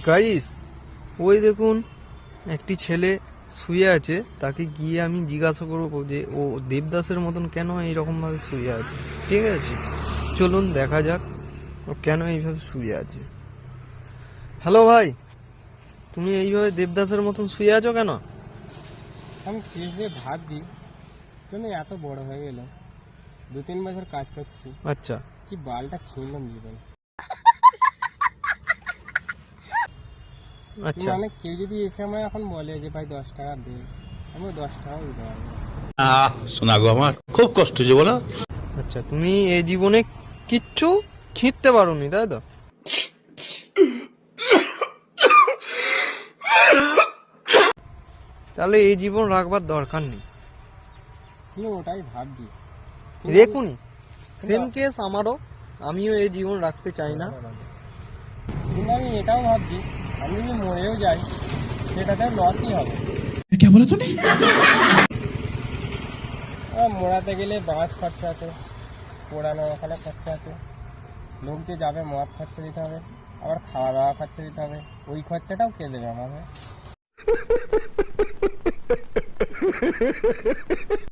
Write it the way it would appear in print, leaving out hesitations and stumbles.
Guys, ওই দেখুন একটি ছেলে শুয়ে আছে, তাকে গিয়ে আমি জিজ্ঞাসা করবো যে ও দেবদাসের মতন কেন এইরকম ভাবে শুয়ে আছে। ঠিক আছে, চলুন দেখা যাক ও কেন এইভাবে শুয়ে আছে। হ্যালো ভাই, তুমি এইভাবে দেবদাসের মতন শুয়ে আছো কেন? আমি কি যে ভাবছি, তুমি এত বড় হয়ে গেল, 2-3 বছর কাজ করছি, আচ্ছা কি বালটা ছিঁড়লাম জীবন। আচ্ছা মানে কেউ যদি এসে আমায় এখন বলে যে ভাই 10 টাকা দে, আমি 10 টাকা দিতে পারবো না। শোনা গো, আমার খুব কষ্ট যে বলো। আচ্ছা, তুমি এই জীবনে কিচ্ছু ছিঁড়তে পারোনি, তাই তো? তাহলে এই জীবন রাখবার দরকার নেই। আমি ওটাই ভাবছি। দেখুনি, সেম কেস আমারও, আমিও এই জীবন রাখতে চাই না। কিন্তু আমি এটাও ভাবছি, আমি যদি মরেও যাই সেটাতে লসই হবে। মোড়াতে গেলে বাস খরচা আছে, পোড়ানো ওখানে খরচা আছে, লোক যে যাবে মদ খরচা দিতে হবে, আবার খাওয়া দাওয়া খরচা দিতে হবে, ওই খরচাটাও কে দেবে আমাকে?